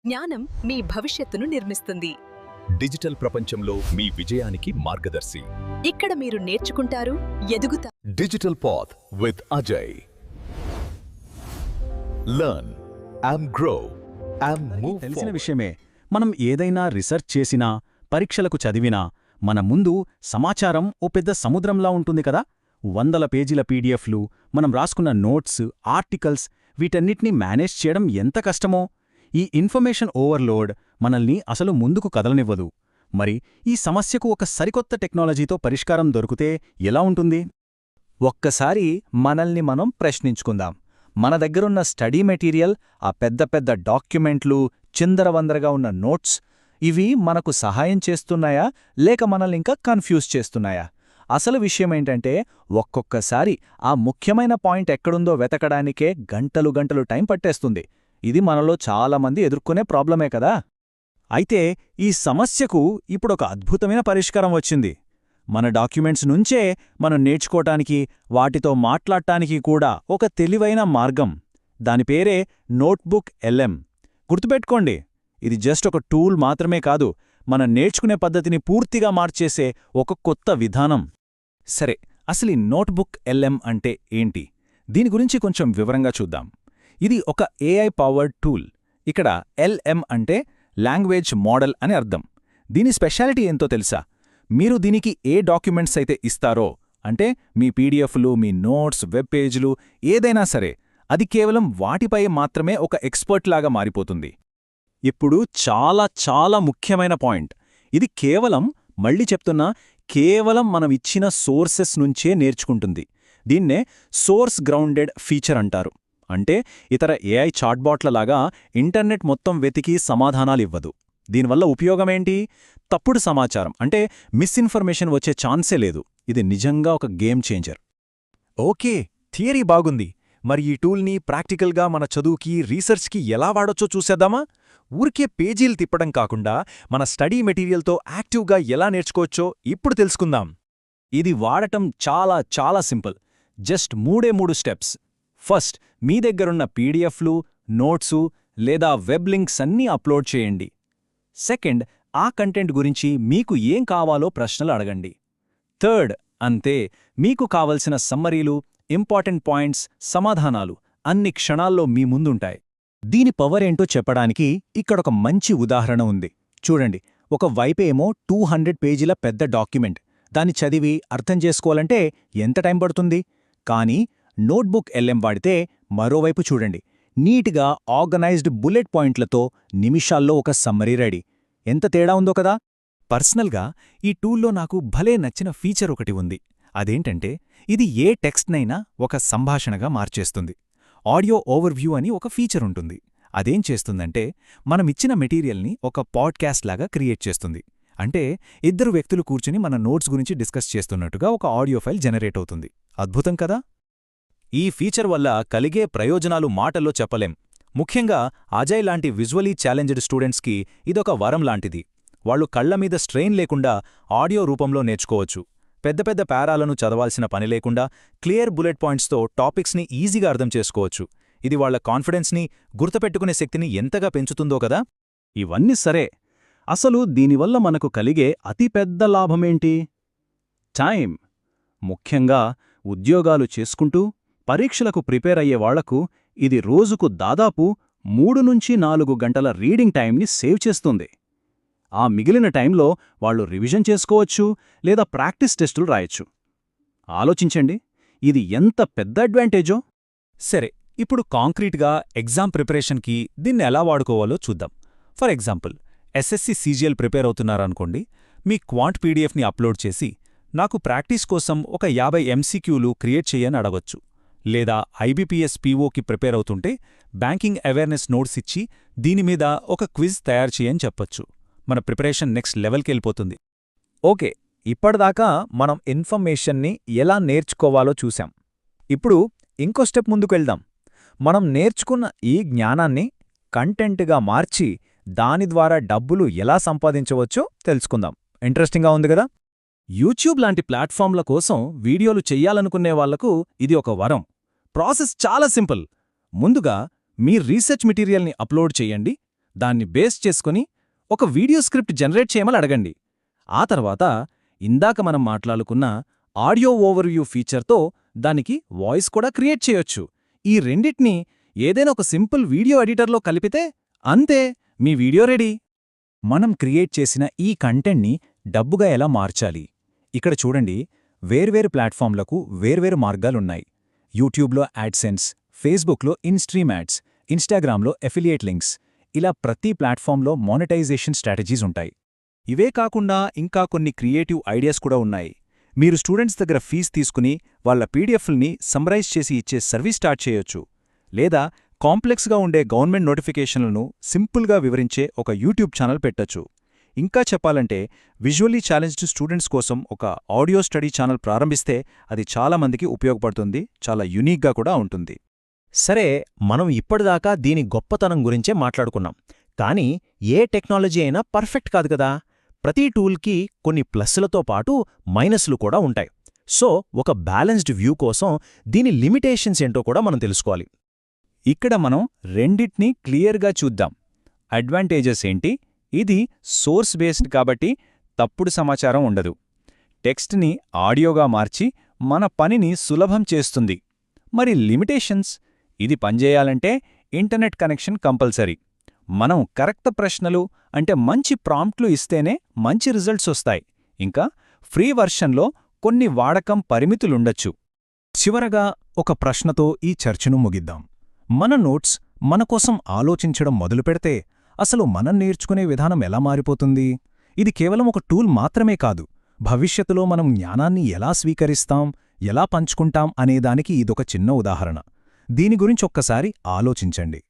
జ్ఞానం మీ భవిష్యత్తును నిర్మిస్తుంది. డిజిటల్ ప్రపంచంలో మీ విజయానికి మార్గదర్శి. ఇక్కడ మీరు నేర్చుకుంటారు, ఎదుగుతారు. Digital path with Ajay. Learn and grow and move. తెలిసిన విషయమే, మనం ఏదైనా రీసెర్చ్ చేసినా, పరీక్షలకు చదివినా మన ముందు సమాచారం ఓ పెద్ద సముద్రంలా ఉంటుంది కదా. వందల పేజీల పీడిఎఫ్లు, మనం రాసుకున్న నోట్స్, ఆర్టికల్స్, వీటన్నిటినీ మేనేజ్ చేయడం ఎంత కష్టమో. ఈ ఇన్ఫర్మేషన్ ఓవర్లోడ్ మనల్ని అసలు ముందుకు కదలనివ్వదు. మరి ఈ సమస్యకు ఒక సరికొత్త టెక్నాలజీతో పరిష్కారం దొరికితే ఎలా ఉంటుంది? ఒక్కసారి మనల్ని మనం ప్రశ్నించుకుందాం. మన దగ్గరున్న స్టడీ మెటీరియల్, ఆ పెద్ద పెద్ద డాక్యుమెంట్లు, చిందరవందరగా ఉన్న నోట్స్, ఇవి మనకు సహాయం చేస్తున్నాయా లేక మనల్నింకా కన్ఫ్యూజ్ చేస్తున్నాయా? అసలు విషయమేంటంటే, ఒక్కొక్కసారి ఆ ముఖ్యమైన పాయింట్ ఎక్కడుందో వెతకడానికే గంటలు గంటలు టైం పట్టేస్తుంది. ఇది మనలో చాలామంది ఎదుర్కొనే ప్రాబ్లమే కదా. అయితే ఈ సమస్యకు ఇప్పుడొక అద్భుతమైన పరిష్కారం వచ్చింది. మన డాక్యుమెంట్స్ నుంచే మనం నేర్చుకోటానికి, వాటితో మాట్లాడటానికి కూడా ఒక తెలివైన మార్గం. దాని పేరే నోట్బుక్ LM. గుర్తుపెట్టుకోండి, ఇది జస్ట్ ఒక టూల్ మాత్రమే కాదు, మనం నేర్చుకునే పద్ధతిని పూర్తిగా మార్చేసే ఒక కొత్త విధానం. సరే, అసలు ఈ నోట్బుక్ LM అంటే ఏంటి? దీని గురించి కొంచెం వివరంగా చూద్దాం. ఇది ఒక AI పవర్డ్ టూల్. ఇక్కడ LM అంటే లాంగ్వేజ్ మోడల్ అని అర్థం. దీని స్పెషాలిటీ ఏంతో తెలుసా? మీరు దీనికి ఏ డాక్యుమెంట్స్ అయితే ఇస్తారో, అంటే మీ పీడిఎఫ్లు, మీ నోట్స్, వెబ్ పేజీలు, ఏదైనా సరే, అది కేవలం వాటిపై మాత్రమే ఒక ఎక్స్పర్ట్ లాగా మారిపోతుంది. ఇప్పుడు చాలా చాలా ముఖ్యమైన పాయింట్. ఇది మళ్ళీ చెప్తున్నా, కేవలం మనం ఇచ్చిన సోర్సెస్ నుంచే నేర్చుకుంటుంది. దీన్నే సోర్స్ గ్రౌండెడ్ ఫీచర్ అంటారు. అంటే ఇతర AI చాట్బాట్లలాగా ఇంటర్నెట్ మొత్తం వెతికి సమాధానాలివ్వదు. దీనివల్ల ఉపయోగమేంటి? తప్పుడు సమాచారం, అంటే మిస్ఇన్ఫర్మేషన్ వచ్చే ఛాన్సే లేదు. ఇది నిజంగా ఒక గేమ్ చేంజర్. ఓకే, థియరీ బాగుంది. మరి ఈ టూల్ని ప్రాక్టికల్గా మన చదువుకి, రీసెర్చ్కి ఎలా వాడొచ్చో చూసేద్దామా? ఊరికే పేజీలు తిప్పడం కాకుండా మన స్టడీ మెటీరియల్తో యాక్టివ్గా ఎలా నేర్చుకోవచ్చో ఇప్పుడు తెలుసుకుందాం. ఇది వాడటం చాలా చాలా సింపుల్. Just 3 steps. ఫస్ట్, మీ దగ్గరున్న పీడిఎఫ్లు, నోట్సు లేదా వెబ్ లింక్స్ అన్నీ అప్లోడ్ చేయండి. సెకండ్, ఆ కంటెంట్ గురించి మీకు ఏం కావాలో ప్రశ్నలు అడగండి. థర్డ్, అంతే, మీకు కావలసిన సమ్మరీలు, ఇంపార్టెంట్ పాయింట్స్, సమాధానాలు అన్ని క్షణాల్లో మీ ముందుంటాయి. దీని పవర్ ఏంటో చెప్పడానికి ఇక్కడొక మంచి ఉదాహరణ ఉంది. చూడండి, ఒక వైపేమో 200 పేజీల పెద్ద డాక్యుమెంట్. దాన్ని చదివి అర్థం చేసుకోవాలంటే ఎంత టైం పడుతుంది? కానీ నోట్బుక్ LM వాడితే మరోవైపు చూడండి, నీట్గా ఆర్గనైజ్డ్ బుల్లెట్ పాయింట్లతో నిమిషాల్లో ఒక సమ్మరీ రెడీ. ఎంత తేడా ఉందో కదా. పర్సనల్గా ఈ టూల్లో నాకు భలే నచ్చిన ఫీచర్ ఒకటి ఉంది. అదేంటంటే, ఇది ఏ టెక్స్ట్నైనా ఒక సంభాషణగా మార్చేస్తుంది. ఆడియో ఓవర్వ్యూ అని ఒక ఫీచర్ ఉంటుంది. అదేం చేస్తుందంటే, మనమిచ్చిన మెటీరియల్ని ఒక పాడ్కాస్ట్ లాగా క్రియేట్ చేస్తుంది. అంటే 2 వ్యక్తులు కూర్చుని మన నోట్స్ గురించి డిస్కస్ చేస్తున్నట్టుగా ఒక ఆడియో ఫైల్ జనరేట్ అవుతుంది. అద్భుతం కదా. ఈ ఫీచర్ వల్ల కలిగే ప్రయోజనాలు మాటల్లో చెప్పలేం. ముఖ్యంగా అజయ్ లాంటి విజువలీ ఛాలెంజ్డ్ స్టూడెంట్స్కి ఇదొక వరం లాంటిది. వాళ్లు కళ్లమీద స్ట్రెయిన్ లేకుండా ఆడియో రూపంలో నేర్చుకోవచ్చు. పెద్ద పెద్ద పారాలను చదవాల్సిన పని లేకుండా క్లియర్ బుల్లెట్ పాయింట్స్తో టాపిక్స్ని ఈజీగా అర్థం చేసుకోవచ్చు. ఇది వాళ్ల కాన్ఫిడెన్స్ని, గుర్తుపెట్టుకునే శక్తిని ఎంతగా పెంచుతుందో కదా. ఇవన్నీ సరే, అసలు దీనివల్ల మనకు కలిగే అతిపెద్ద లాభమేంటి? టైం. ముఖ్యంగా ఉద్యోగాలు చేసుకుంటూ పరీక్షలకు ప్రిపేర్ అయ్యే వాళ్లకు ఇది రోజుకు దాదాపు 3-4 గంటల రీడింగ్ టైంని సేవ్ చేస్తుంది. ఆ మిగిలిన టైంలో వాళ్ళు రివిజన్ చేసుకోవచ్చు లేదా ప్రాక్టీస్ టెస్టులు రాయొచ్చు. ఆలోచించండి, ఇది ఎంత పెద్ద అడ్వాంటేజో. సరే, ఇప్పుడు కాంక్రీట్గా ఎగ్జామ్ ప్రిపరేషన్కి దీన్ని ఎలా వాడుకోవాలో చూద్దాం. For example, SSC CGL prepare అవుతున్నారనుకోండి. మీ క్వాంట్ పీడిఎఫ్ని అప్లోడ్ చేసి, నాకు ప్రాక్టీస్ కోసం ఒక 50 MCQలు క్రియేట్ చెయ్యని అడగొచ్చు. లేదా IBPS POకి ప్రిపేర్ అవుతుంటే బ్యాంకింగ్ అవేర్నెస్ నోట్స్ ఇచ్చి దీనిమీద ఒక క్విజ్ తయారు చేయని చెప్పొచ్చు. మన ప్రిపరేషన్ నెక్స్ట్ లెవెల్కెళ్ళిపోతుంది. ఓకే, ఇప్పటిదాకా మనం ఇన్ఫర్మేషన్ని ఎలా నేర్చుకోవాలో చూశాం. ఇప్పుడు ఇంకో స్టెప్ ముందుకెళ్దాం. మనం నేర్చుకున్న ఈ జ్ఞానాన్ని కంటెంట్గా మార్చి దాని ద్వారా డబ్బులు ఎలా సంపాదించవచ్చో తెలుసుకుందాం. ఇంట్రెస్టింగ్గా ఉంది కదా. యూట్యూబ్ లాంటి ప్లాట్ఫామ్ల కోసం వీడియోలు చెయ్యాలనుకునే వాళ్లకు ఇది ఒక వరం. ప్రాసెస్ చాలా సింపుల్. ముందుగా మీ రీసెర్చ్ మెటీరియల్ని అప్లోడ్ చెయ్యండి. దాన్ని బేస్ చేసుకుని ఒక వీడియో స్క్రిప్ట్ జనరేట్ చేయమని అడగండి. ఆ తర్వాత ఇందాక మనం మాట్లాడుకున్న ఆడియో ఓవర్వ్యూ ఫీచర్తో దానికి వాయిస్ కూడా క్రియేట్ చేయొచ్చు. ఈ రెండిటినీ ఏదైనా ఒక సింపుల్ వీడియో ఎడిటర్లో కలిపితే అంతే, మీ వీడియో రెడీ. మనం క్రియేట్ చేసిన ఈ కంటెంట్ని డబ్బుగా ఎలా మార్చాలి? ఇక్కడ చూడండి, వేర్వేరు ప్లాట్ఫామ్లకు వేర్వేరు మార్గాలున్నాయి. యూట్యూబ్లో యాడ్సెన్స్, ఫేస్బుక్లో ఇన్స్ట్రీమ్ యాడ్స్, ఇన్స్టాగ్రామ్లో ఎఫిలియేట్ లింక్స్, ఇలా ప్రతి ప్లాట్ఫామ్లో మానిటైజేషన్ స్ట్రాటజీస్ ఉంటాయి. ఇవే కాకుండా ఇంకా కొన్ని క్రియేటివ్ ఐడియాస్ కూడా ఉన్నాయి. మీరు స్టూడెంట్స్ దగ్గర ఫీజు తీసుకుని వాళ్ళ పీడిఎఫ్ల్ని సమ్మరైజ్ చేసి ఇచ్చే సర్వీస్ స్టార్ట్ చేయొచ్చు. లేదా కాంప్లెక్స్గా ఉండే గవర్నమెంట్ నోటిఫికేషన్లను సింపుల్గా వివరించే ఒక యూట్యూబ్ ఛానల్ పెట్టొచ్చు. ఇంకా చెప్పాలంటే విజువల్లీ ఛాలెంజ్డ్ స్టూడెంట్స్ కోసం ఒక ఆడియో స్టడీ ఛానల్ ప్రారంభిస్తే అది చాలామందికి ఉపయోగపడుతుంది, చాలా యునీక్గా కూడా ఉంటుంది. సరే, మనం ఇప్పటిదాకా దీని గొప్పతనం గురించే మాట్లాడుకున్నాం. కానీ ఏ టెక్నాలజీ అయినా పర్ఫెక్ట్ కాదు కదా. ప్రతి టూల్కి కొన్ని ప్లస్లతో పాటు మైనస్లు కూడా ఉంటాయి. సో ఒక బ్యాలెన్స్డ్ వ్యూ కోసం దీని లిమిటేషన్స్ ఏంటో కూడా మనం తెలుసుకోవాలి. ఇక్కడ మనం రెండిట్నీ క్లియర్గా చూద్దాం. అడ్వాంటేజెస్ ఏంటి? ఇది సోర్స్ బేస్డ్ కాబట్టి తప్పుడు సమాచారం ఉండదు. టెక్స్ట్ని ఆడియోగా మార్చి మన పనిని సులభం చేస్తుంది. మరి లిమిటేషన్స్? ఇది పనిచేయాలంటే ఇంటర్నెట్ కనెక్షన్ కంపల్సరీ. మనం కరెక్ట్ ప్రశ్నలు అంటే మంచి ప్రాంప్ట్లు ఇస్తేనే మంచి రిజల్ట్స్ వస్తాయి. ఇంకా ఫ్రీ వర్షన్లో కొన్ని వాడకం పరిమితులుండొచ్చు. చివరగా ఒక ప్రశ్నతో ఈ చర్చను ముగిద్దాం. మన నోట్స్ మన కోసం ఆలోచించడం మొదలుపెడితే అసలు మనం నేర్చుకునే విధానం ఎలా మారిపోతుంది? ఇది కేవలం ఒక టూల్ మాత్రమే కాదు. భవిష్యత్తులో మనం జ్ఞానాన్ని ఎలా స్వీకరిస్తాం, ఎలా పంచుకుంటాం అనేదానికి ఇదొక చిన్న ఉదాహరణ. దీని గురించి ఒక్కసారి ఆలోచించండి.